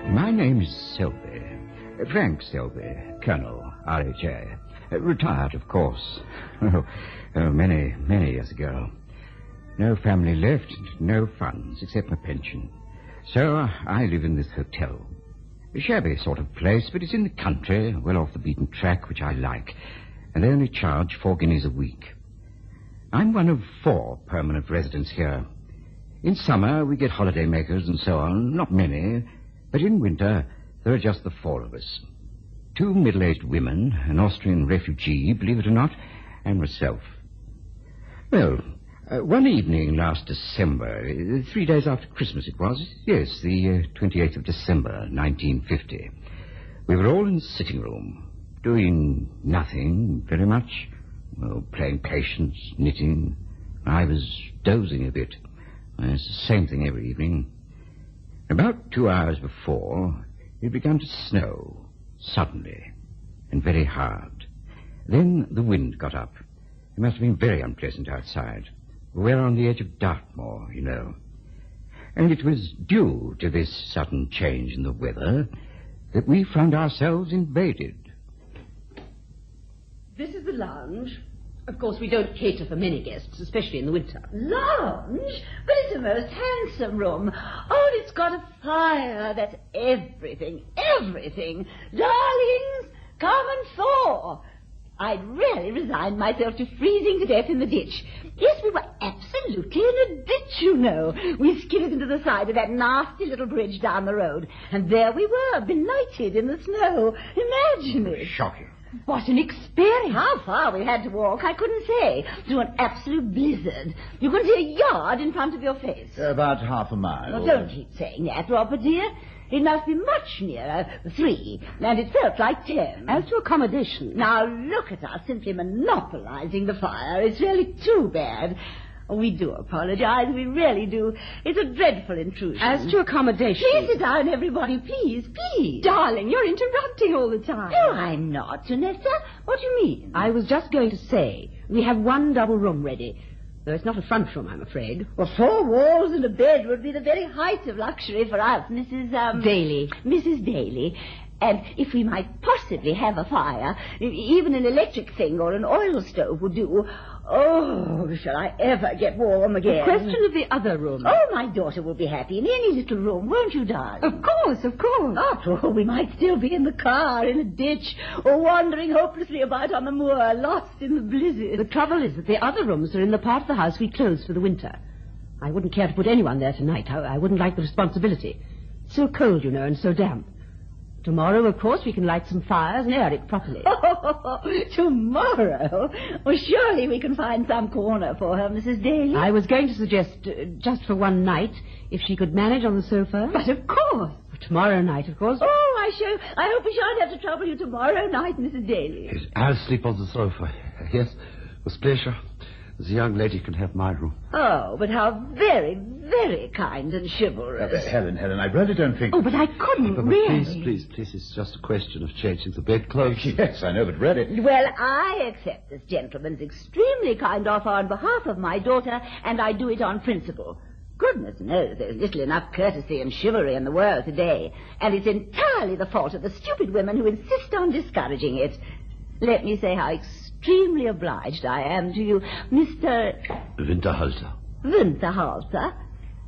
My name is Selby. Frank Selby, Colonel, RHA. Retired, of course. Many years ago. No family left, no funds, except my pension. So I live in this hotel. A shabby sort of place, but it's in the country, well off the beaten track, which I like. And they only charge 4 guineas a week. I'm one of 4 permanent residents here. In summer, we get holiday makers and so on, not many. But in winter, there are just the 4 of us. 2 middle-aged women, an Austrian refugee, believe it or not, and myself. Well, one evening last December, 3 days after Christmas it was, yes, the 28th of December, 1950, we were all in the sitting room, doing nothing very much. Well, playing patience, knitting. I was dozing a bit. It's the same thing every evening. About 2 hours before, it began to snow, suddenly, and very hard. Then the wind got up. It must have been very unpleasant outside. We're on the edge of Dartmoor, you know. And it was due to this sudden change in the weather that we found ourselves invaded. This is the lounge. Of course, we don't cater for many guests, especially in the winter. Lounge? But it's a most handsome room. Oh, it's got a fire. That's everything. Darlings, come and thaw. I'd really resigned myself to freezing to death in the ditch. Yes, we were absolutely in a ditch, you know. We skidded into the side of that nasty little bridge down the road. And there we were, benighted in the snow. Imagine it. Shocking. What an experience. How far we had to walk, I couldn't say. Through an absolute blizzard. You couldn't see a yard in front of your face. About half a mile. Oh, don't keep saying that, Robert, dear. It must be much nearer 3, and it felt like 10. As to accommodation... Now, look at us simply monopolizing the fire. It's really too bad. Oh, we do apologize. We really do. It's a dreadful intrusion. As to accommodation... Please sit down, everybody. Please. Darling, you're interrupting all the time. No, I'm not, Janetta. What do you mean? I was just going to say, we have 1 double room ready. Though it's not a front room, I'm afraid. Well, 4 walls and a bed would be the very height of luxury for us, Mrs. Daly. Mrs. Daly. And if we might possibly have a fire, even an electric thing or an oil stove would do. Oh, shall I ever get warm again? The question of the other room. Oh, my daughter will be happy in any little room, won't you, darling? Of course. After all, we might still be in the car, in a ditch, or wandering hopelessly about on the moor, lost in the blizzard. The trouble is that the other rooms are in the part of the house we close for the winter. I wouldn't care to put anyone there tonight. I wouldn't like the responsibility. It's so cold, you know, and so damp. Tomorrow, of course, we can light some fires and air it properly. Oh, tomorrow? Well, surely we can find some corner for her, Mrs. Daly. I was going to suggest, just for one night, if she could manage on the sofa. But of course. Tomorrow night, of course. Oh, I hope we shan't have to trouble you tomorrow night, Mrs. Daly. Yes, I'll sleep on the sofa. Yes, with pleasure. The young lady can have my room. Oh, but how very, very kind and chivalrous. Helen, I really don't think... Oh, but I couldn't, but really. Please, it's just a question of changing the bedclothes. Yes, I know, but really... Well, I accept this gentleman's extremely kind offer on behalf of my daughter, and I do it on principle. Goodness knows there's little enough courtesy and chivalry in the world today, and it's entirely the fault of the stupid women who insist on discouraging it. Let me say how extremely obliged I am to you, Mr... Winterhalter. Winterhalter?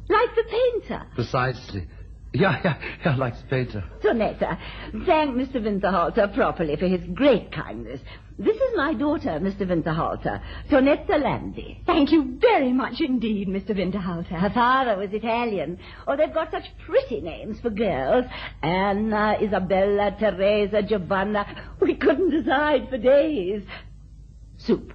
Like the painter? Precisely. Yeah, like the painter. Tonetta, thank Mr. Winterhalter properly for his great kindness. This is my daughter, Mr. Winterhalter, Tonetta Landi. Thank you very much indeed, Mr. Winterhalter. Her father was Italian. Oh, they've got such pretty names for girls. Anna, Isabella, Teresa, Giovanna. We couldn't decide for days. Soup.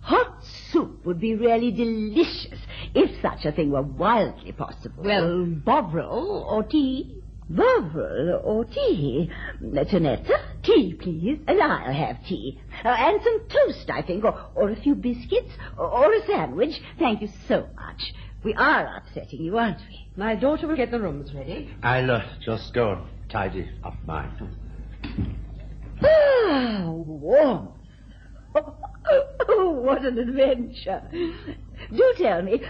Hot soup would be really delicious if such a thing were wildly possible. Well, bovril or tea? Bovril or tea? Tonetta? Tea, please. And I'll have tea. And some toast, I think, or a few biscuits, or a sandwich. Thank you so much. We are upsetting you, aren't we? My daughter will get the rooms ready. I'll just go and tidy up mine. Ah, warmth. what an adventure. Do tell me,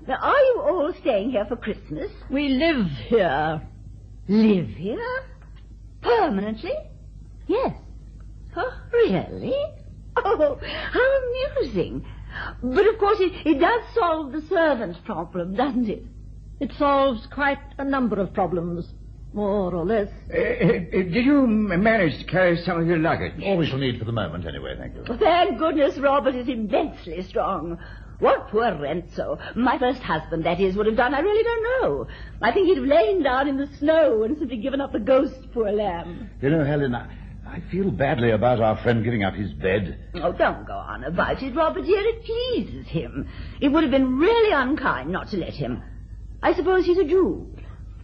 now, are you all staying here for Christmas? We live here. Live here? Permanently? Yes. Oh, really? Oh, how amusing. But, of course, it does solve the servant problem, doesn't it? It solves quite a number of problems, more or less. Did you manage to carry some of your luggage? All we shall need for the moment, anyway, thank you. Thank goodness Robert is immensely strong. What poor Renzo, my first husband, that is, would have done, I really don't know. I think he'd have lain down in the snow and simply given up the ghost, poor lamb. You know, Helen, I feel badly about our friend giving up his bed. Oh, don't go on about it, Robert, dear. It pleases him. It would have been really unkind not to let him. I suppose he's a Jew.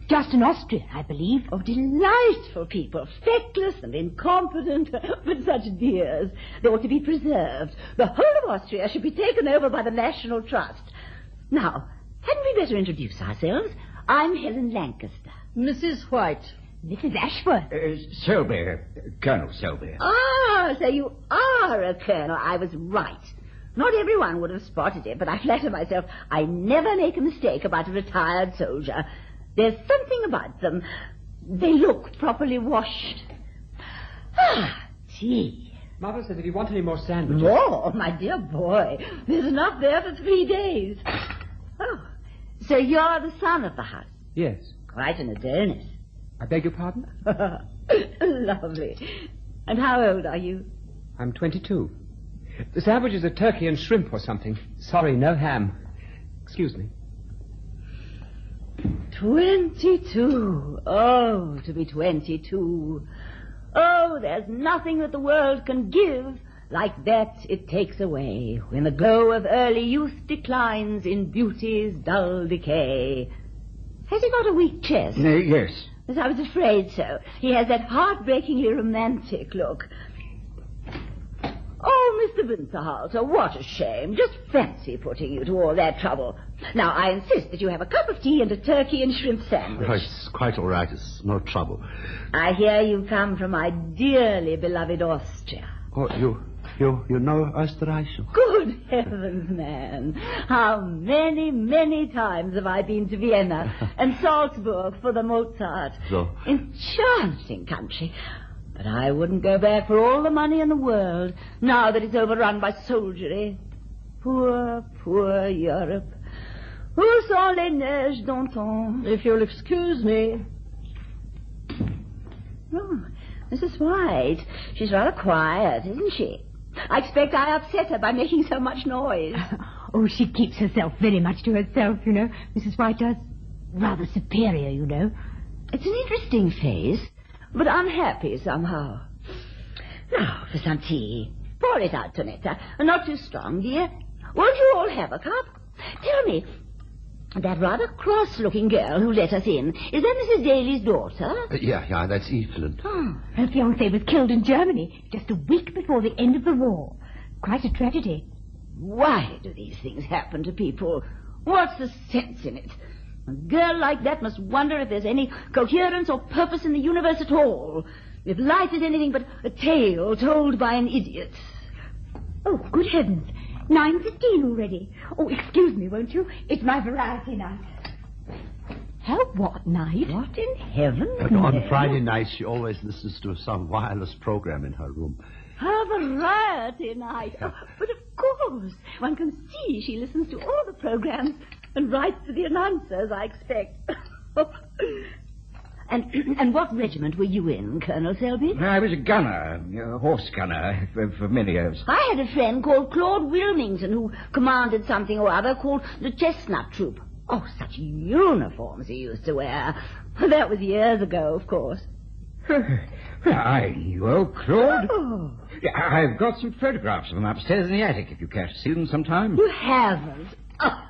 Just an Austrian, I believe. Oh, delightful people, feckless and incompetent, but such dears. They ought to be preserved. The whole of Austria should be taken over by the National Trust. Now, hadn't we better introduce ourselves? I'm Helen Lancaster. Mrs. White. Mrs. Ashworth. Selby, Colonel Selby. Ah, so you are a colonel. I was right. Not everyone would have spotted it, but I flatter myself I never make a mistake about a retired soldier. There's something about them. They look properly washed. Ah, tea. Mother said if you want any more sandwiches... More? My dear boy, there's enough there for 3 days. Oh, so you're the son of the house? Yes. Quite an Adonis. I beg your pardon? Lovely. And how old are you? I'm 22. The sandwiches are turkey and shrimp or something. Sorry, no ham. Excuse me. 22. Oh, to be 22. Oh, there's nothing that the world can give like that it takes away when the glow of early youth declines in beauty's dull decay. Has he got a weak chest? Yes. Yes, I was afraid so. He has that heartbreakingly romantic look. Oh, Mr. Winterhalter, what a shame. Just fancy putting you to all that trouble. Now, I insist that you have a cup of tea and a turkey and shrimp sandwich. Oh, it's quite all right. It's no trouble. I hear you come from my dearly beloved Austria. Oh, you know Österreich? Good heavens, man. How many, many times have I been to Vienna and Salzburg for the Mozart. So? Enchanting country. But I wouldn't go back for all the money in the world, now that it's overrun by soldiery. Poor, poor Europe. Où sont les neiges d'antan? If you'll excuse me. Oh, Mrs. White. She's rather quiet, isn't she? I expect I upset her by making so much noise. Oh, she keeps herself very much to herself, you know. Mrs. White does. Rather superior, you know. It's an interesting face, but unhappy somehow. Now, for some tea. Pour it out, Tonetta. Not too strong, dear. Won't you all have a cup? Tell me, that rather cross-looking girl who let us in, is that Mrs. Daly's daughter? Yeah, that's Evelyn. Oh, her fiancé was killed in Germany just a week before the end of the war. Quite a tragedy. Why do these things happen to people? What's the sense in it? A girl like that must wonder if there's any coherence or purpose in the universe at all. If life is anything but a tale told by an idiot. Oh, good heavens. 9:15 already. Oh, excuse me, won't you? It's my variety night. Her what night? What in heaven? On Friday nights, she always listens to some wireless program in her room. Her variety night. Oh, but of course, one can see she listens to all the programs and writes to the announcers, I expect. And what regiment were you in, Colonel Selby? I was a gunner, a horse gunner, for many years. I had a friend called Claude Wilmington who commanded something or other called the Chestnut Troop. Oh, such uniforms he used to wear. That was years ago, of course. I knew old Claude. Oh. I've got some photographs of them upstairs in the attic, if you care to see them sometime. You haven't? Oh,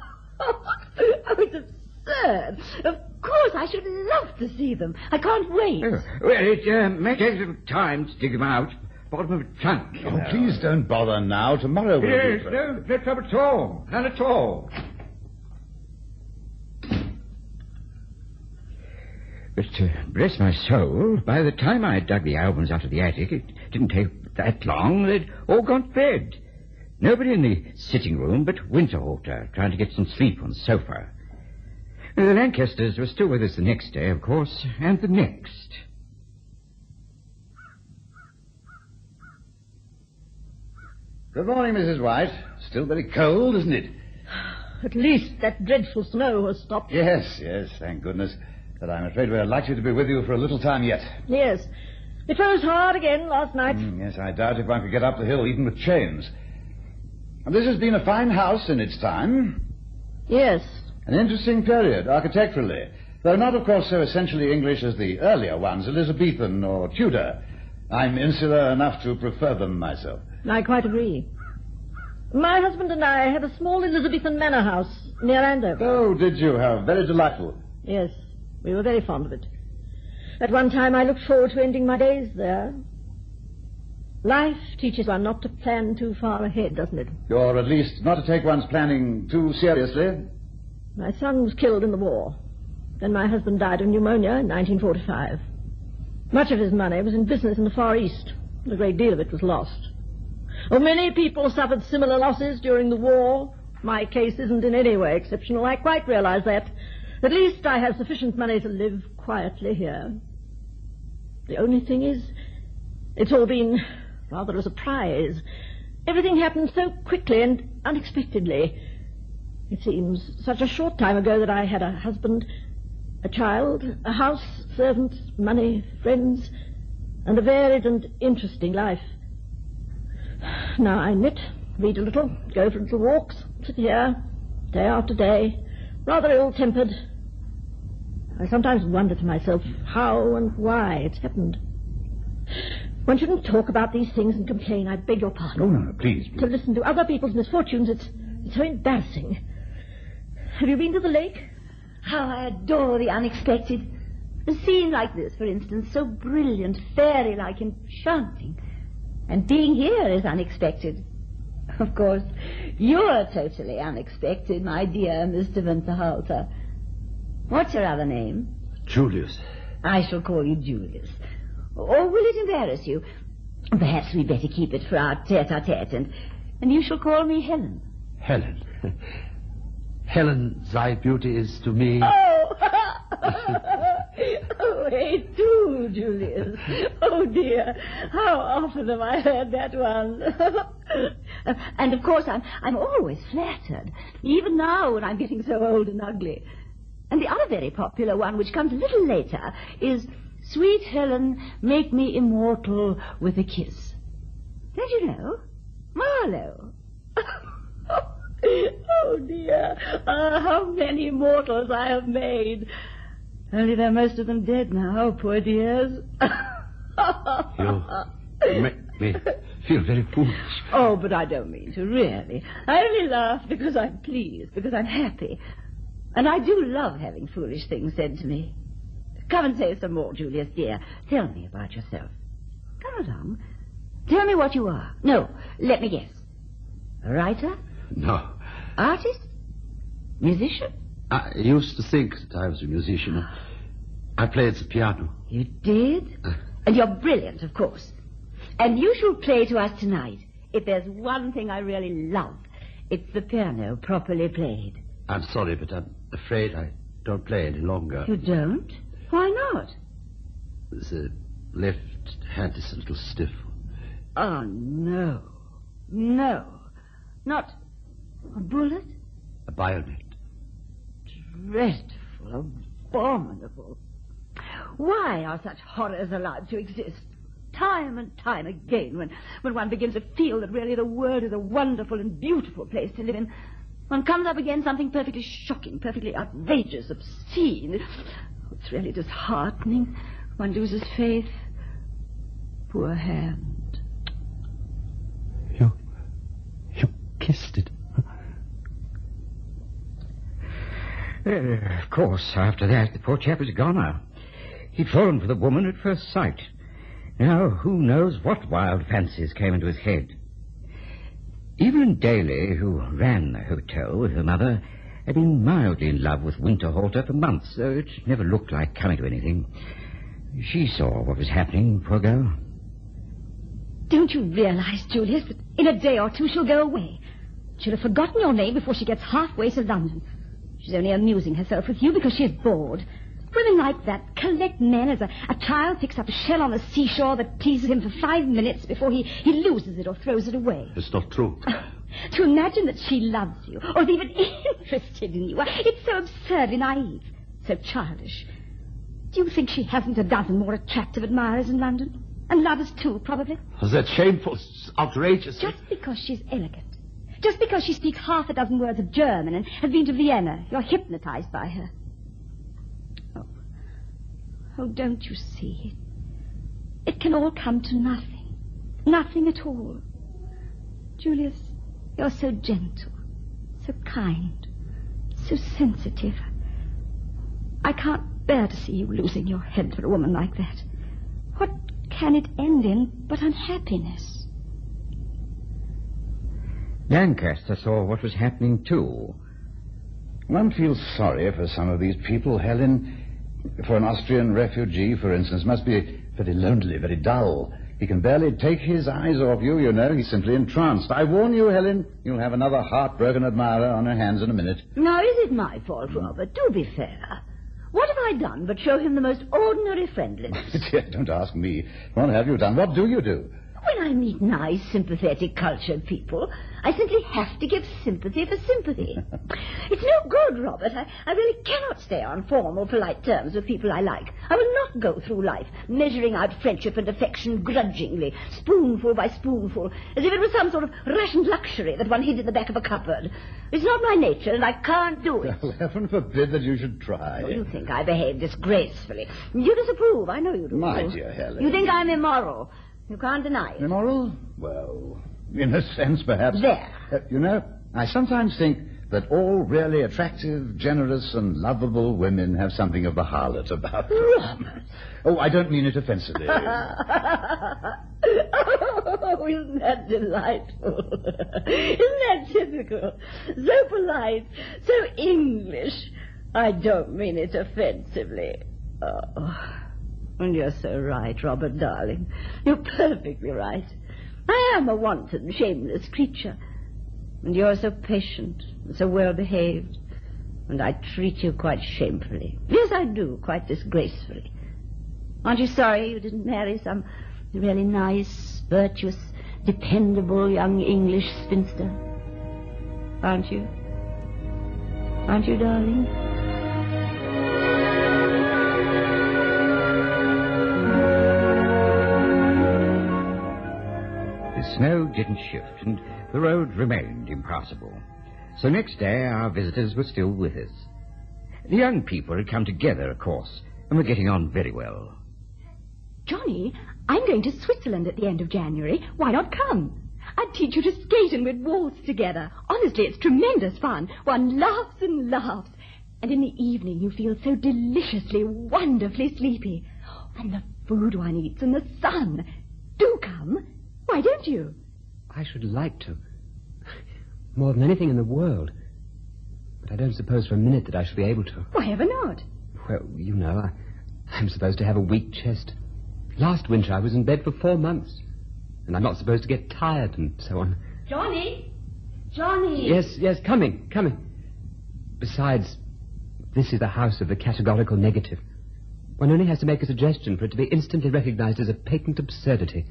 it's absurd. Of course, I should love to see them. I can't wait. Oh, well, it may take a little time to dig them out. Bottom of a trunk. Oh, please don't bother now. Tomorrow we'll Yes, do it. no trouble at all. None at all. But, bless my soul, by the time I dug the albums out of the attic, it didn't take that long. They'd all gone to bed. Nobody in the sitting room but Winterhalter, trying to get some sleep on the sofa. The Lancasters were still with us the next day, of course, and the next. Good morning, Mrs. White. Still very cold, isn't it? At least that dreadful snow has stopped. Yes, thank goodness. But I'm afraid we're likely to be with you for a little time yet. Yes. It froze hard again last night. Yes, I doubt if one could get up the hill even with chains. And this has been a fine house in its time. Yes. An interesting period, architecturally. Though not, of course, so essentially English as the earlier ones, Elizabethan or Tudor. I'm insular enough to prefer them myself. I quite agree. My husband and I had a small Elizabethan manor house near Andover. Oh, did you? How very delightful. Yes, we were very fond of it. At one time I looked forward to ending my days there. Life teaches one not to plan too far ahead, doesn't it? Or at least not to take one's planning too seriously. My son was killed in the war. Then my husband died of pneumonia in 1945. Much of his money was in business in the Far East. A great deal of it was lost. Oh, many people suffered similar losses during the war. My case isn't in any way exceptional. I quite realize that. At least I have sufficient money to live quietly here. The only thing is, it's all been rather a surprise. Everything happened so quickly and unexpectedly. It seems such a short time ago that I had a husband, a child, a house, servants, money, friends, and a varied and interesting life. Now I knit, read a little, go for little walks, sit here, day after day, rather ill-tempered. I sometimes wonder to myself how and why it's happened. One shouldn't talk about these things and complain. I beg your pardon. Oh, no, please. To listen to other people's misfortunes, it's so embarrassing. Have you been to the lake? How I adore the unexpected. A scene like this, for instance, so brilliant, fairy-like, enchanting. And being here is unexpected. Of course, you're totally unexpected, my dear Mr. Winterhalter. What's your other name? Julius. I shall call you Julius. Or will it embarrass you? Perhaps we'd better keep it for our tete-a-tete, and you shall call me Helen. Helen. Helen, thy beauty is to me... Oh! Oh, hey, do, Julius. Oh, dear. How often have I heard that one? And, of course, I'm always flattered, even now when I'm getting so old and ugly. And the other very popular one, which comes a little later, is, Sweet Helen, make me immortal with a kiss. Don't you know? Marlowe. Oh, dear. How many mortals I have made. Only they're most of them dead now, poor dears. You make me feel very foolish. Oh, but I don't mean to, really. I only laugh because I'm pleased, because I'm happy. And I do love having foolish things said to me. Come and say some more, Julius, dear. Tell me about yourself. Come along. Tell me what you are. No, let me guess. A writer? No. Artist? Musician? I used to think that I was a musician. I played the piano. You did? And you're brilliant, of course. And you shall play to us tonight. If there's one thing I really love, it's the piano properly played. I'm sorry, but I'm afraid I don't play any longer. You don't? Why not? The left hand is a little stiff. Oh, no. No. Not a bullet? A bayonet. Dreadful, abominable. Why are such horrors allowed to exist? Time and time again, when one begins to feel that really the world is a wonderful and beautiful place to live in, one comes up against something perfectly shocking, perfectly outrageous, obscene. It's really disheartening. One loses faith. Poor hand. You kissed it. Of course, after that, the poor chap was a goner. He'd fallen for the woman at first sight. Now, who knows what wild fancies came into his head. Evelyn Daly, who ran the hotel with her mother, had been mildly in love with Winterhalter for months, though it never looked like coming to anything. She saw what was happening, poor girl. Don't you realize, Julius, that in a day or two she'll go away? She'll have forgotten your name before she gets halfway to London. She's only amusing herself with you because she's bored. Women like that collect men as a child picks up a shell on the seashore that pleases him for 5 minutes before he loses it or throws it away. It's not true. To imagine that she loves you or is even interested in you, it's so absurdly naive, so childish. Do you think she hasn't a dozen more attractive admirers in London? And lovers, too, probably? Is that shameful? It's outrageous. Just because she's elegant. Just because she speaks half a dozen words of German and has been to Vienna, you're hypnotized by her. Oh, don't you see? It can all come to nothing. Nothing at all. Julius, you're so gentle, so kind, so sensitive. I can't bear to see you losing your head for a woman like that. What can it end in but unhappiness? Lancaster saw what was happening, too. One feels sorry for some of these people, Helen. For an Austrian refugee, for instance, must be very lonely, very dull. He can barely take his eyes off you, you know. He's simply entranced. I warn you, Helen, you'll have another heartbroken admirer on her hands in a minute. Now, is it my fault, Robert? Do be fair. What have I done but show him the most ordinary friendliness? Dear, don't ask me. What have you done? What do you do? When I meet nice, sympathetic, cultured people, I simply have to give sympathy for sympathy. It's no good, Robert. I really cannot stay on formal, polite terms with people I like. I will not go through life measuring out friendship and affection grudgingly, spoonful by spoonful, as if it was some sort of rationed luxury that one hid in the back of a cupboard. It's not my nature, and I can't do it. Well, heaven forbid that you should try. Oh, you think I behave disgracefully. You disapprove, I know you do. My dear Helen. You think I'm immoral. You can't deny it. Immoral? Well, in a sense, perhaps. There. You know, I sometimes think that all really attractive, generous, and lovable women have something of the harlot about them. Robert. Oh, I don't mean it offensively. Oh, isn't that delightful? Isn't that typical? So polite, so English. I don't mean it offensively. Oh. And you're so right, Robert, darling. You're perfectly right. I am a wanton, shameless creature. And you're so patient and so well-behaved. And I treat you quite shamefully. Yes, I do, quite disgracefully. Aren't you sorry you didn't marry some really nice, virtuous, dependable young English spinster? Aren't you? Aren't you, darling? The snow didn't shift, and the road remained impassable. So next day our visitors were still with us. The young people had come together, of course, and were getting on very well. Johnny, I'm going to Switzerland at the end of January. Why not come? I'd teach you to skate and we'd waltz together. Honestly, it's tremendous fun. One laughs and laughs. And in the evening you feel so deliciously, wonderfully sleepy. And the food one eats and the sun. Do come. Why don't you? I should like to. More than anything in the world. But I don't suppose for a minute that I shall be able to. Why ever not? Well, you know, I'm supposed to have a weak chest. Last winter I was in bed for 4 months. And I'm not supposed to get tired and so on. Johnny? Johnny! Yes, coming. Besides, this is the house of the categorical negative. One only has to make a suggestion for it to be instantly recognized as a patent absurdity.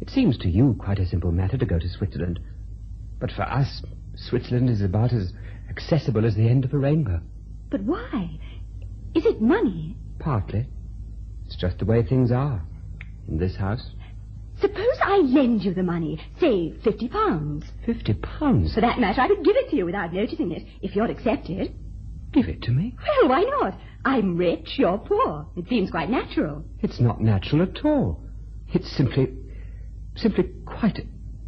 It seems to you quite a simple matter to go to Switzerland. But for us, Switzerland is about as accessible as the end of a rainbow. But why? Is it money? Partly. It's just the way things are in this house. Suppose I lend you the money, say £50. £50? For that matter, I could give it to you without noticing it, if you'd accept it. Give it to me? Well, why not? I'm rich, you're poor. It seems quite natural. It's not natural at all. It's simply quite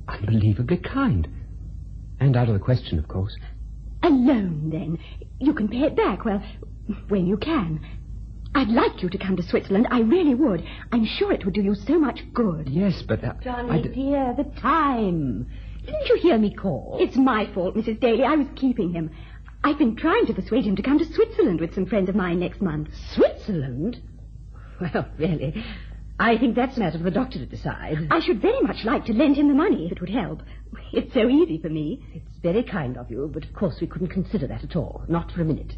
unbelievably kind. And out of the question, of course. A loan, then. You can pay it back, well, when you can. I'd like you to come to Switzerland. I really would. I'm sure it would do you so much good. Yes, but... Johnny, dear, the time. Didn't you hear me call? It's my fault, Mrs. Daly. I was keeping him. I've been trying to persuade him to come to Switzerland with some friends of mine next month. Switzerland? Well, really, I think that's a matter for the doctor to decide. I should very much like to lend him the money if it would help. It's so easy for me. It's very kind of you, but of course we couldn't consider that at all. Not for a minute.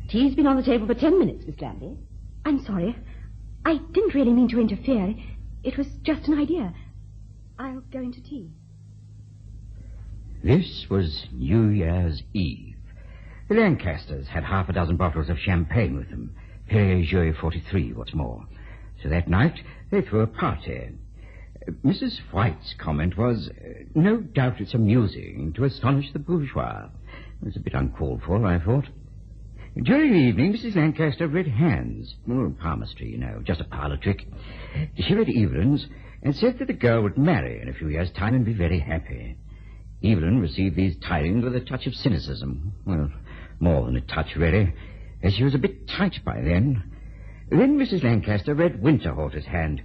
Tea's been on the table for 10 minutes, Miss Glanby. I'm sorry. I didn't really mean to interfere. It was just an idea. I'll go into tea. This was New Year's Eve. The Lancasters had half a dozen bottles of champagne with them. Perrier 43, what's more. So that night, they threw a party. Mrs. White's comment was, no doubt it's amusing to astonish the bourgeois. It was a bit uncalled for, I thought. During the evening, Mrs. Lancaster read hands. Palmistry, you know, just a parlour trick. She read Evelyn's and said that the girl would marry in a few years' time and be very happy. Evelyn received these tidings with a touch of cynicism. Well, more than a touch, really, as she was a bit tight by then. Then Mrs. Lancaster read Winterhalter's hand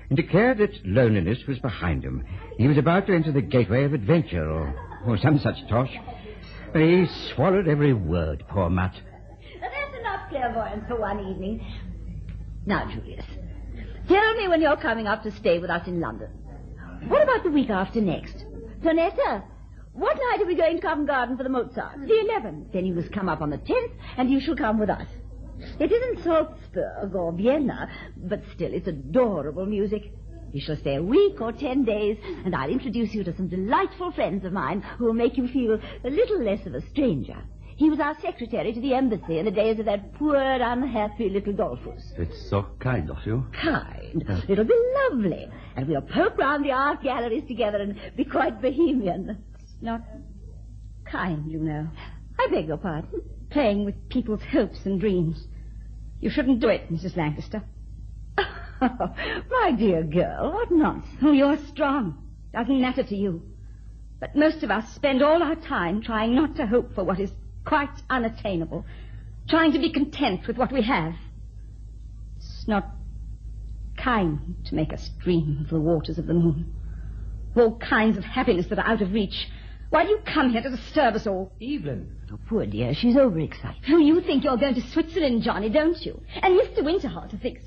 and declared that loneliness was behind him. He was about to enter the gateway of adventure or some such tosh. He swallowed every word, poor mutt. That's enough clairvoyance for one evening. Now, Julius, tell me when you're coming up to stay with us in London. What about the week after next? Tonetta, what night are we going to Covent Garden for the Mozart? The 11th. Then you must come up on the 10th, and you shall come with us. It isn't Salzburg or Vienna, but still it's adorable music. You shall stay a week or 10 days, and I'll introduce you to some delightful friends of mine who will make you feel a little less of a stranger. He was our secretary to the embassy in the days of that poor, unhappy little Dollfuss. It's so kind of you. Kind? It'll be lovely. And we'll poke round the art galleries together and be quite bohemian. It's not kind, you know. I beg your pardon? Playing with people's hopes and dreams. You shouldn't do it, Mrs. Lancaster. Oh, my dear girl, what nonsense. Oh, you're strong. Doesn't matter to you. But most of us spend all our time trying not to hope for what is quite unattainable, trying to be content with what we have. It's not kind to make us dream of the waters of the moon, of all kinds of happiness that are out of reach. Why do you come here to disturb us all? Evelyn. Oh, poor dear, she's overexcited. Oh, you think you're going to Switzerland, Johnny, don't you? And Mr. Winterhalter thinks...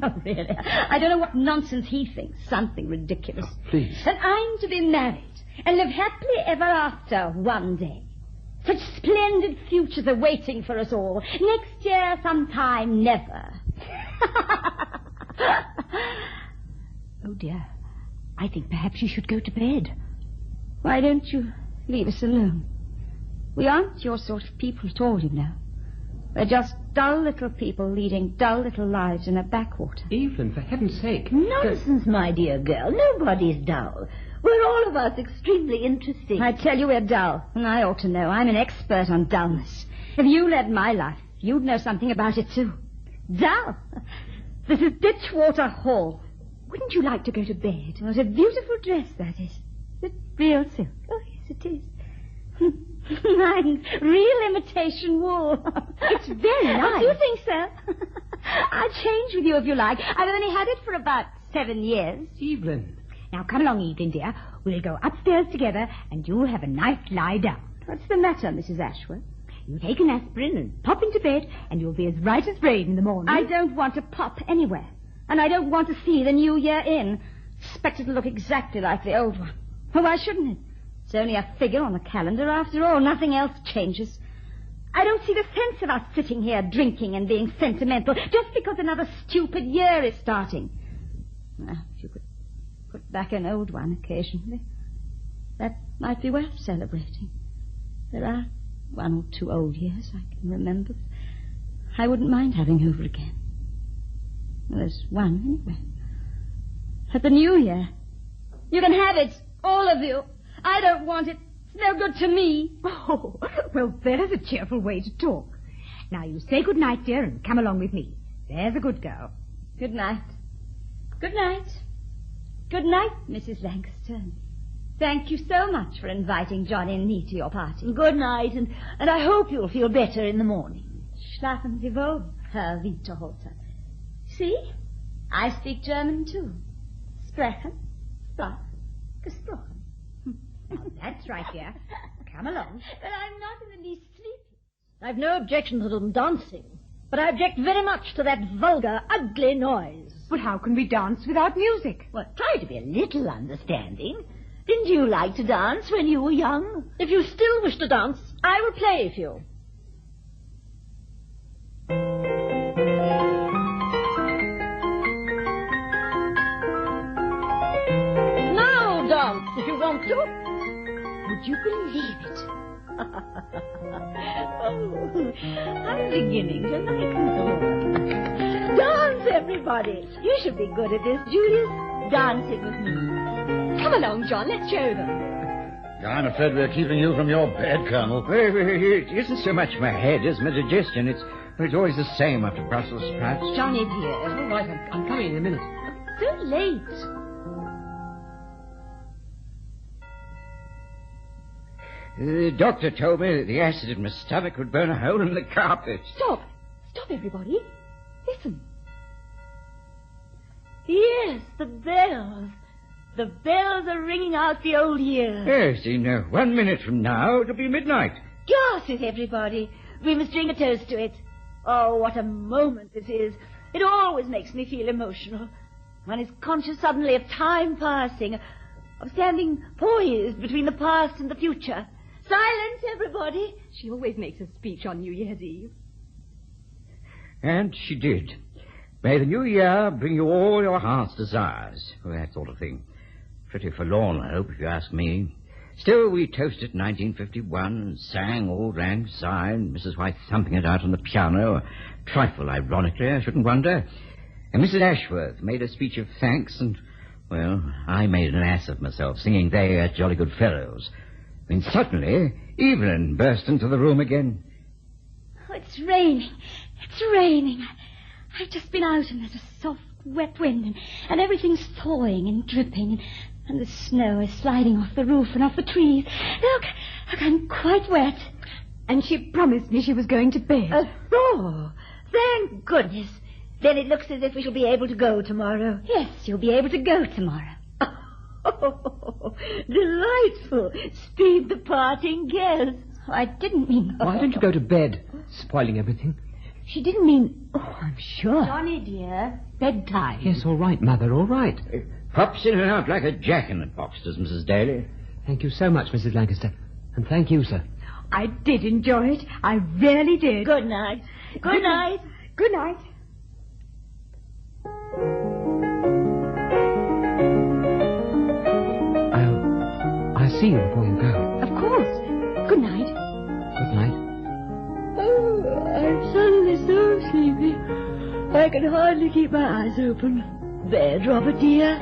Oh, really? I don't know what nonsense he thinks. Something ridiculous. Oh, please. And I'm to be married and live happily ever after one day. Such splendid futures are waiting for us all. Next year, sometime, never. Oh, dear. I think perhaps you should go to bed. Why don't you leave us alone? We aren't your sort of people at all, you know. We're just dull little people leading dull little lives in a backwater. Evelyn, for heaven's sake. Nonsense, my dear girl. Nobody's dull. We're all of us extremely interesting. I tell you we're dull, and I ought to know. I'm an expert on dullness. If you led my life, you'd know something about it, too. Dull? This is Ditchwater Hall. Wouldn't you like to go to bed? What a beautiful dress that is. Is it real silk? Oh, yes, it is. Mine, real imitation wool. It's very nice. Oh, do you think so? I'll change with you if you like. I've only had it for about 7 years. Evelyn. Now, come along, Evelyn, dear. We'll go upstairs together, and you'll have a nice lie down. What's the matter, Mrs. Ashworth? You take an aspirin and pop into bed, and you'll be as right as rain in the morning. I don't want to pop anywhere. And I don't want to see the new year in. Expect it to look exactly like the old one. Oh, why shouldn't it? It's only a figure on the calendar after all. Nothing else changes. I don't see the sense of us sitting here drinking and being sentimental just because another stupid year is starting. Well, if you could put back an old one occasionally, that might be worth celebrating. There are 1 or 2 old years I can remember. I wouldn't mind having over again. Well, there's one anyway. At the new year. You can have it, all of you. I don't want it. It's no good to me. Oh, well, there's a cheerful way to talk. Now, you say good night, dear, and come along with me. There's a good girl. Good night. Good night. Good night, Mrs. Lancaster. Thank you so much for inviting Johnny and me to your party. Good night, and I hope you'll feel better in the morning. Schlafen Sie wohl, Herr Winterhalter. See? I speak German, too. Sprechen, sprach, gesprochen. That's right, dear. Come along. But I'm not in the least sleepy. I've no objection to them dancing, but I object very much to that vulgar, ugly noise. But how can we dance without music? Well, try to be a little understanding. Didn't you like to dance when you were young? If you still wish to dance, I will play for you. Now dance if you want to. Would you believe it? I'm beginning to like it. Dance, everybody. You should be good at this, Julius. Dancing with me. Come along, John. Let's show them. I'm afraid we're keeping you from your bed, Colonel. It isn't so much my head as my digestion. It's always the same after Brussels sprouts. Johnny, dear. All right, I'm coming in a minute. So late. The doctor told me that the acid in my stomach would burn a hole in the carpet. Stop. Stop, everybody. Listen. Yes, the bells. The bells are ringing out the old year. Yes, 1 minute from now it'll be midnight. Glasses, everybody. We must drink a toast to it. Oh, what a moment this is. It always makes me feel emotional. One is conscious suddenly of time passing, of standing poised between the past and the future. Silence, everybody. She always makes a speech on New Year's Eve. And she did. May the new year bring you all your heart's desires. That sort of thing. Pretty forlorn, I hope, if you ask me. Still, we toasted 1951 and sang Auld Lang Syne, Mrs. White thumping it out on the piano, a trifle ironically, I shouldn't wonder. And Mrs. Ashworth made a speech of thanks, and, well, I made an ass of myself singing They Are Jolly Good Fellows. Then suddenly, Evelyn burst into the room again. Oh, it's raining. It's raining. I've just been out and there's a soft, wet wind and everything's thawing and dripping and the snow is sliding off the roof and off the trees. Look, I'm quite wet. And she promised me she was going to bed. Oh, thank goodness. Then it looks as if we shall be able to go tomorrow. Yes, you'll be able to go tomorrow. Oh, delightful. Speed the parting guest. Oh, I didn't mean... Why don't you go to bed, spoiling everything? She didn't mean... Oh, I'm sure. Johnny, dear, bedtime. Yes, all right, Mother, all right. Pops in and out like a jack-in-the-box, does Mrs. Daly. Thank you so much, Mrs. Lancaster. And thank you, sir. I did enjoy it. I really did. Good night. Good night. Good night. I'll see you before you go. Of course. Good night. Good night. Oh, I'm suddenly so sleepy. I can hardly keep my eyes open. Bed, Robert, dear.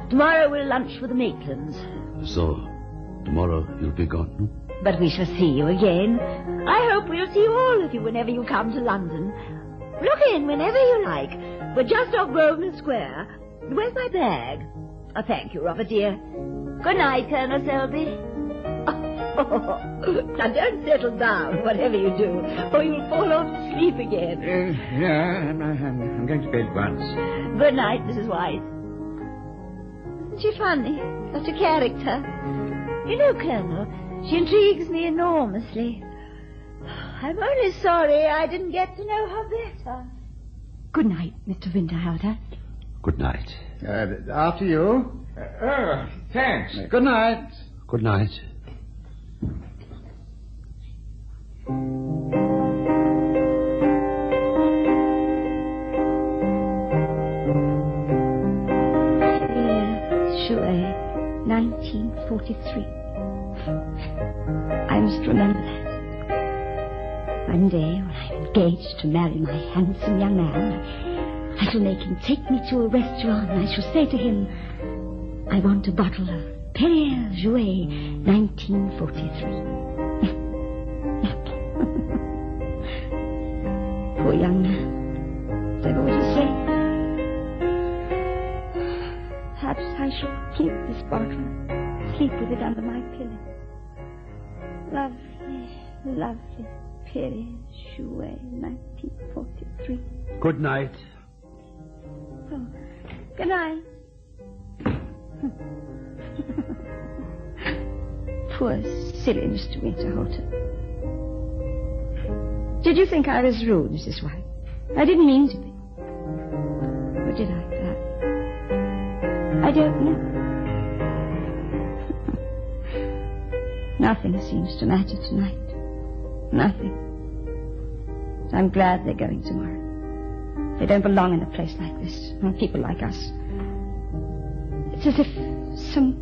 Tomorrow we'll lunch with the Maitlands. So, tomorrow you'll be gone? But we shall see you again. I hope we'll see all of you whenever you come to London. Look in whenever you like. We're just off Grosvenor Square. Where's my bag? Oh, thank you, Robert, dear. Good night, Colonel Selby. Now, don't settle down, whatever you do, or you'll fall off to sleep again. I'm going to bed once. Good night, Mrs. White. Isn't she funny? Such a character. You know, Colonel, she intrigues me enormously. I'm only sorry I didn't get to know her better. Good night, Mr. Winterhalter. Good night. After you. Thanks. Good night. Good night. July 1943. I must remember that. One day, when I'm engaged to marry my handsome young man, I shall make him take me to a restaurant and I shall say to him, I want a bottle of Perrier Jouet 1943. Poor young man. Don't know what to say. Perhaps I shall keep this bottle, sleep with it under my pillow. Lovely, lovely Perrier Jouet 1943. Good night. Oh, good night. Poor, silly Mr. Winterhalter. Did you think I was rude, Mrs. White? I didn't mean to be. But did I, perhaps? I don't know. Nothing seems to matter tonight. Nothing. So I'm glad they're going tomorrow. They don't belong in a place like this, and people like us. It's as if some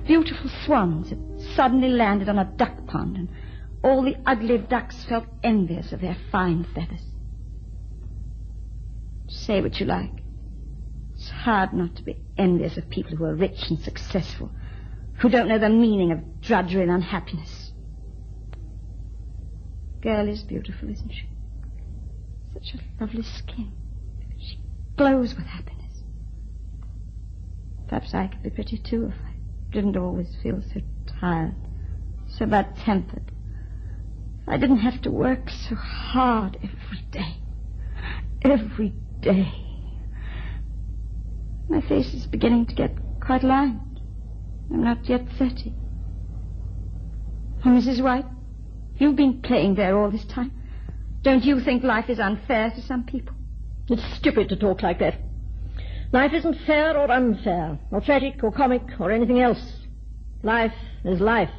beautiful swans had suddenly landed on a duck pond, and all the ugly ducks felt envious of their fine feathers. Say what you like. It's hard not to be envious of people who are rich and successful, who don't know the meaning of drudgery and unhappiness. Girl is beautiful, isn't she? Such a lovely skin. She glows with happiness. Perhaps I could be pretty too if I didn't always feel so tired, so bad-tempered. If I didn't have to work so hard every day. Every day. My face is beginning to get quite lined. I'm not yet 30. Oh, Mrs. White, you've been playing there all this time. Don't you think life is unfair to some people? It's stupid to talk like that. Life isn't fair or unfair, or tragic or comic or anything else. Life is life.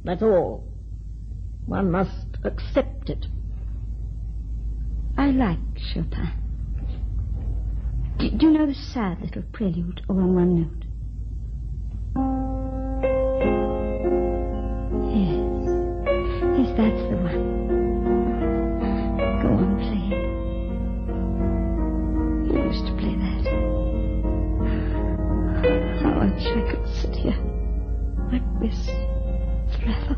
That's all. One must accept it. I like Chopin. Do you know the sad little prelude all on one note? Yes, that's the one. Go on playing. You used to play that. I wish I could sit here like this forever.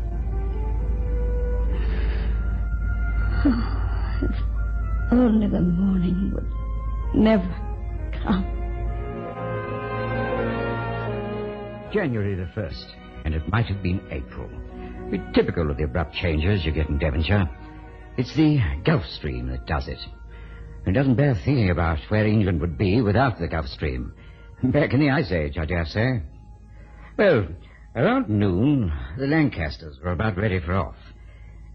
Oh, if only the morning would never come. January the 1st, and it might have been April. It's typical of the abrupt changes you get in Devonshire. It's the Gulf Stream that does it. It doesn't bear thinking about where England would be without the Gulf Stream. Back in the Ice Age, I dare say. Well, around noon, the Lancasters were about ready for off.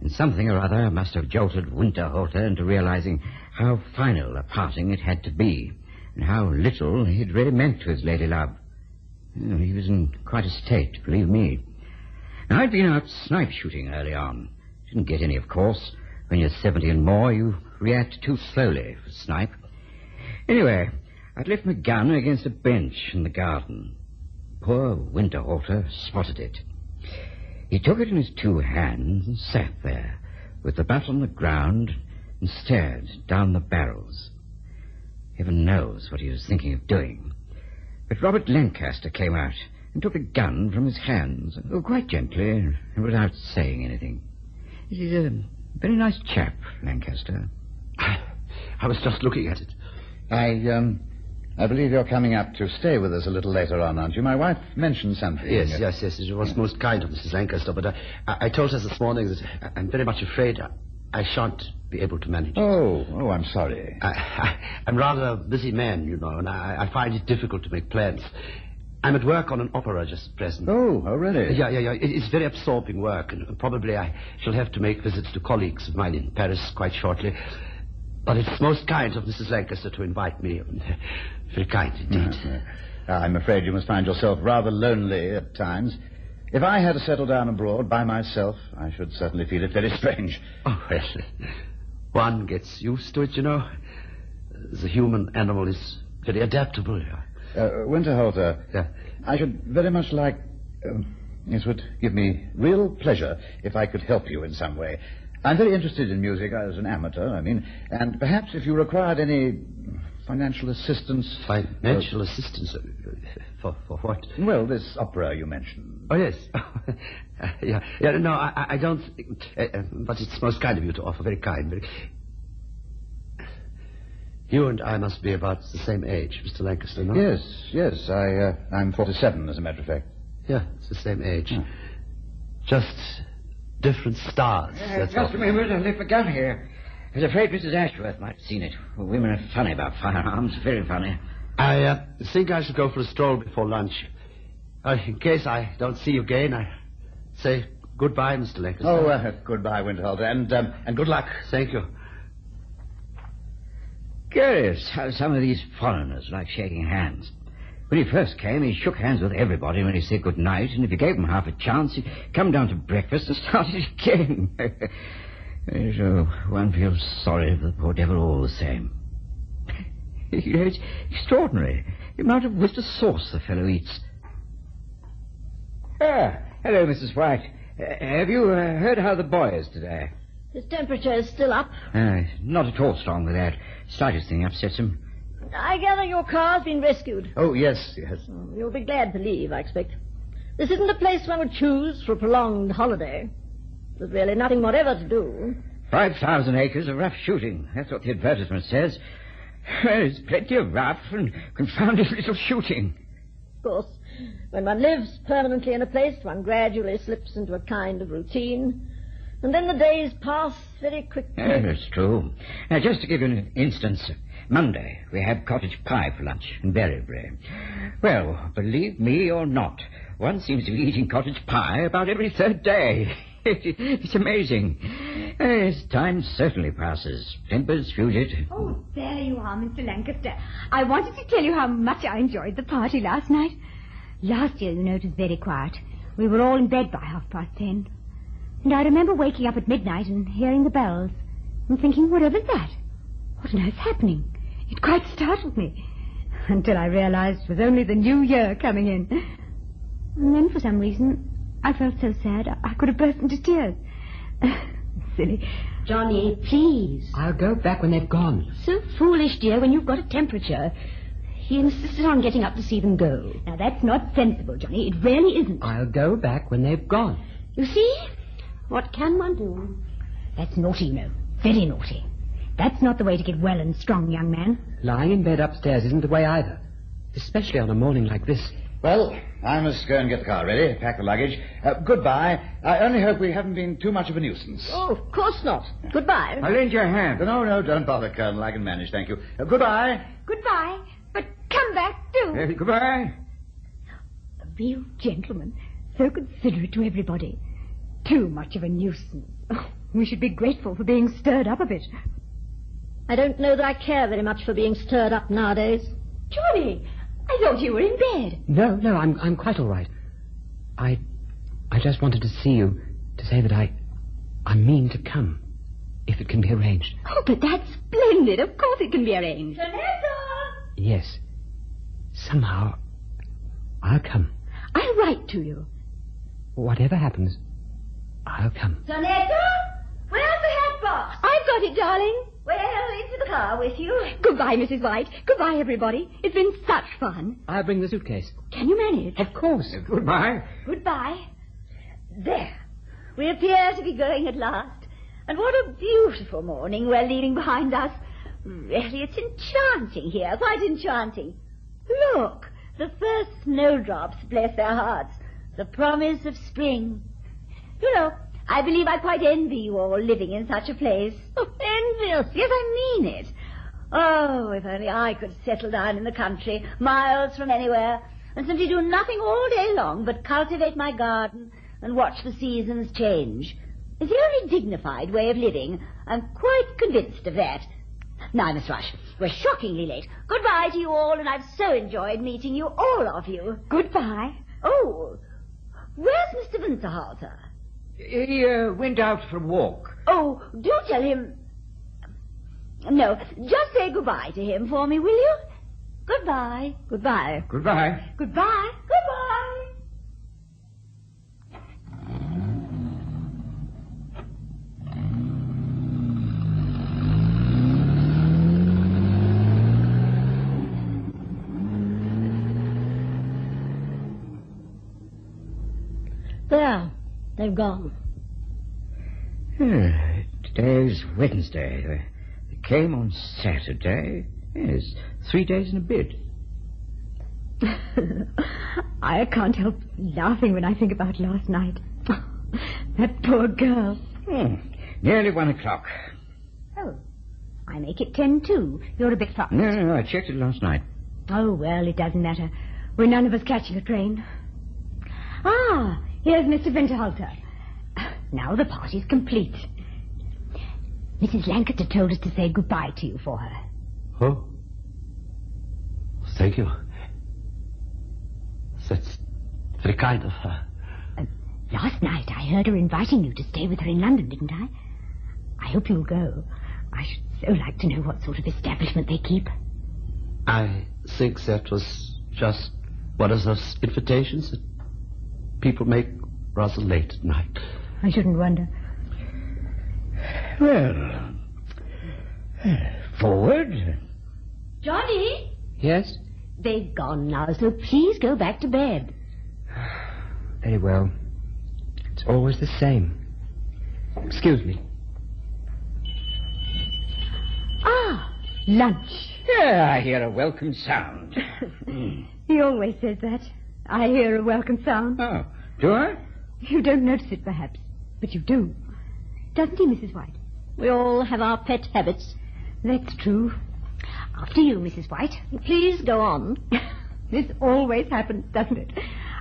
And something or other must have jolted Winterhalter into realizing how final a parting it had to be, and how little he'd really meant to his lady love. He was in quite a state, believe me. Now, I'd been out snipe shooting early on. Didn't get any, of course. When you're 70 and more, you react too slowly for snipe. Anyway, I'd left my gun against a bench in the garden. Poor Winterhalter spotted it. He took it in his two hands and sat there, with the butt on the ground, and stared down the barrels. Heaven knows what he was thinking of doing. But Robert Lancaster came out and took the gun from his hands, quite gently and without saying anything. He's a very nice chap, Lancaster. I was just looking at it. I believe you're coming up to stay with us a little later on, aren't you? My wife mentioned something. Yes. It was most kind of Mrs. Lancaster, but I told her this morning that I'm very much afraid I shan't be able to manage. Oh, I'm sorry. I'm rather a busy man, you know, and I find it difficult to make plans. I'm at work on an opera just at present. Oh, really? Yeah. It's very absorbing work, and probably I shall have to make visits to colleagues of mine in Paris quite shortly. But it's most kind of Mrs. Lancaster to invite me. Very kind indeed. I'm afraid you must find yourself rather lonely at times. If I had to settle down abroad by myself, I should certainly feel it very strange. Oh, well, one gets used to it, you know. The human animal is very adaptable. Winterhalter, Yeah. I should very much like... it would give me real pleasure if I could help you in some way. I'm very interested in music as an amateur, and perhaps if you required any financial assistance... Financial assistance? For what? Well, this opera you mentioned. Oh, yes. No, I don't... but it's most kind of you to offer, very kind. You and I must be about the same age, Mr. Lancaster, no? Yes, I'm 47, as a matter of fact. Yeah, it's the same age. Just different stars. Just a moment, I left my gun here. I was afraid Mrs. Ashworth might have seen it. Well, women are funny about firearms, very funny. I think I should go for a stroll before lunch. In case I don't see you again, I say goodbye, Mr. Lancaster. Oh, goodbye, Winterhalter, and good luck. Thank you. Curious how some of these foreigners like shaking hands. When he first came, he shook hands with everybody when he said good night, and if you gave him half a chance, he'd come down to breakfast and started again. So one feels sorry for the poor devil all the same. You know, it's extraordinary the amount of Worcester sauce the fellow eats. Ah, hello, Mrs. White. Have you heard how the boy is today? His temperature is still up. Not at all strong with that. Slightest thing upsets him. I gather your car's been rescued. Oh, yes, yes. You'll be glad to leave, I expect. This isn't a place one would choose for a prolonged holiday. There's really nothing whatever to do. 5,000 acres of rough shooting. That's what the advertisement says. There's plenty of rough and confounded little shooting. Of course, when one lives permanently in a place, one gradually slips into a kind of routine. And then the days pass very quickly. That's true. Now, just to give you an instance, Monday we had cottage pie for lunch, invariably. Well, believe me or not, one seems to be eating cottage pie about every third day. It's amazing. Yes, time certainly passes. Tempers fuse it. Oh, there you are, Mr. Lancaster. I wanted to tell you how much I enjoyed the party last night. Last year, you know, it was very quiet. We were all in bed by 10:30. And I remember waking up at midnight and hearing the bells and thinking, whatever's that? What on earth's happening? It quite startled me. Until I realized it was only the new year coming in. And then, for some reason, I felt so sad I could have burst into tears. Silly. Johnny, please. I'll go back when they've gone. So foolish, dear, when you've got a temperature. He insisted on getting up to see them go. Now, that's not sensible, Johnny. It really isn't. I'll go back when they've gone. You see? What can one do? That's naughty, you know. Very naughty. That's not the way to get well and strong, young man. Lying in bed upstairs isn't the way either. Especially on a morning like this. Well, I must go and get the car ready, pack the luggage. Goodbye. I only hope we haven't been too much of a nuisance. Oh, of course not. Goodbye. I'll lend you a hand. No, don't bother, Colonel. I can manage, thank you. Goodbye. Goodbye. But come back, too. Goodbye. A real gentleman. So considerate to everybody. Too much of a nuisance. Oh, we should be grateful for being stirred up a bit. I don't know that I care very much for being stirred up nowadays. Johnny, I thought you were in bed. No, I'm quite all right. I just wanted to see you to say that I mean to come, if it can be arranged. Oh, but that's splendid. Of course it can be arranged. Yes. Somehow, I'll come. I'll write to you. Whatever happens, I'll come. Sonetta, where's the hat box? I've got it, darling. Well, into the car with you. Goodbye, Mrs. White. Goodbye, everybody. It's been such fun. I'll bring the suitcase. Can you manage? Of course. Goodbye. Goodbye. There. We appear to be going at last. And what a beautiful morning we're leaving behind us. Really, it's enchanting here. Quite enchanting. Look, the first snowdrops, bless their hearts. The promise of spring. You know, I believe I quite envy you all living in such a place. Oh, envious. Yes, I mean it. Oh, if only I could settle down in the country, miles from anywhere, and simply do nothing all day long but cultivate my garden and watch the seasons change. It's the only dignified way of living. I'm quite convinced of that. Now I must rush. We're shockingly late. Goodbye to you all, and I've so enjoyed meeting you, all of you. Goodbye. Oh, where's Mr. Winterhalter? He went out for a walk. Oh, do tell him... No, just say goodbye to him for me, will you? Goodbye. Goodbye. Goodbye. Goodbye. Goodbye. There. They've gone. Today's Wednesday. They came on Saturday. Yes, 3 days and a bit. I can't help laughing when I think about last night. That poor girl. Nearly 1 o'clock. Oh, I make it 10:02. You're a bit fast. No, I checked it last night. Oh, well, it doesn't matter. We're none of us catching a train. Ah, here's Mr. Winterhalter. Now the party's complete. Mrs. Lancaster told us to say goodbye to you for her. Oh. Thank you. That's very kind of her. Last night I heard her inviting you to stay with her in London, didn't I? I hope you'll go. I should so like to know what sort of establishment they keep. I think that was just one of those invitations that people make rather late at night. I shouldn't wonder. Well, forward. Johnny? Yes? They've gone now, so please go back to bed. Very well. It's always the same. Excuse me. Ah, lunch. Yeah, I hear a welcome sound. He always says that. I hear a welcome sound. Oh, do I? You don't notice it, perhaps, but you do. Doesn't he, Mrs. White? We all have our pet habits. That's true. After you, Mrs. White. Please go on. This always happens, doesn't it?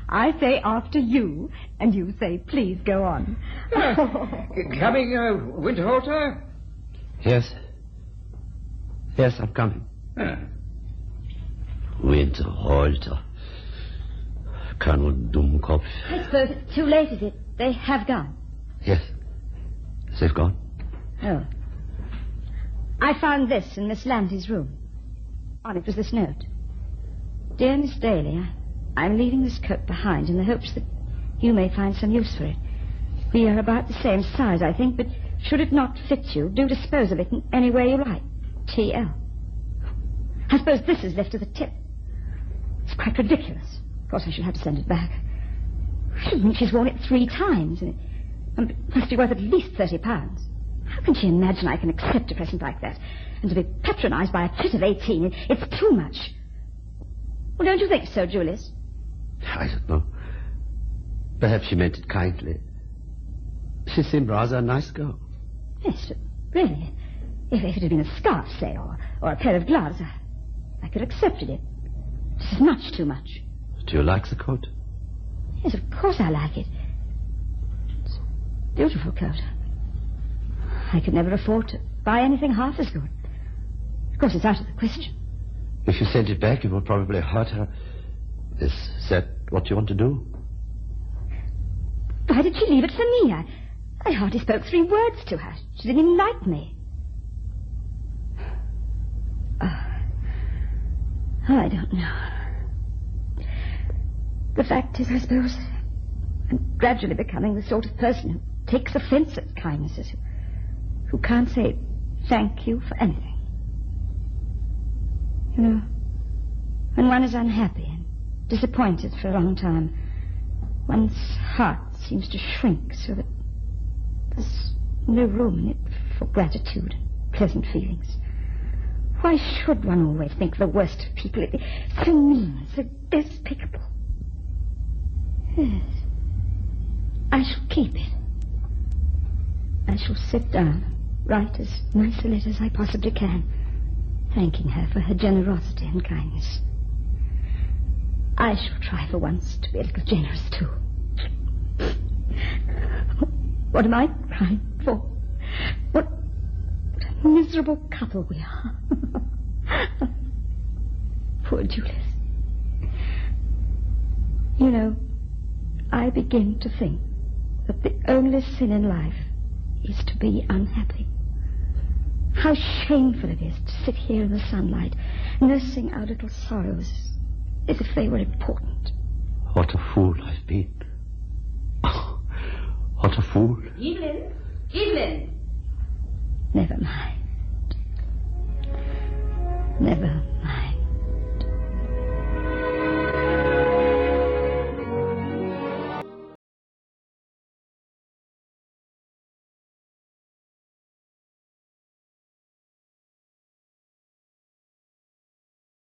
I say after you, and you say, please go on. Coming, Winterhalter? Yes. Yes, I'm coming. Winterhalter. Colonel Dummkopf. I suppose it's too late, is it? They have gone. Yes. They've gone. Oh. I found this in Miss Landy's room. On it was this note. Dear Miss Daly, I'm leaving this coat behind in the hopes that you may find some use for it. We are about the same size, I think, but should it not fit you, do dispose of it in any way you like. T.L. I suppose this is left as a tip. It's quite ridiculous. Of course, I shall have to send it back. I don't think she's worn it 3 times, and it must be worth at least £30. How can she imagine I can accept a present like that? And to be patronized by a tit of 18, it's too much. Well, don't you think so, Julius? I don't know. Perhaps she meant it kindly. She seemed rather a nice girl. Yes, but really, if it had been a scarf, say, or a pair of gloves, I could have accepted it. This is much too much. Do you like the coat? Yes, of course I like it. It's a beautiful coat. I could never afford to buy anything half as good. Of course, it's out of the question. If you send it back, it will probably hurt her. Is that what you want to do? Why did she leave it for me? I hardly spoke 3 words to her. She didn't even like me. I don't know. The fact is, I suppose, I'm gradually becoming the sort of person who takes offense at kindnesses, who can't say thank you for anything. You know, when one is unhappy and disappointed for a long time, one's heart seems to shrink so that there's no room in it for gratitude and pleasant feelings. Why should one always think the worst of people? It's so mean, so despicable. Yes, I shall keep it. I shall sit down and write as nice a letter as I possibly can, thanking her for her generosity and kindness. I shall try for once to be a little generous, too. What am I crying for? What a miserable couple we are. Poor Julius. You know, I begin to think that the only sin in life is to be unhappy. How shameful it is to sit here in the sunlight, nursing our little sorrows as if they were important. What a fool I've been. Oh, what a fool. Evelyn? Evelyn? Never mind. Never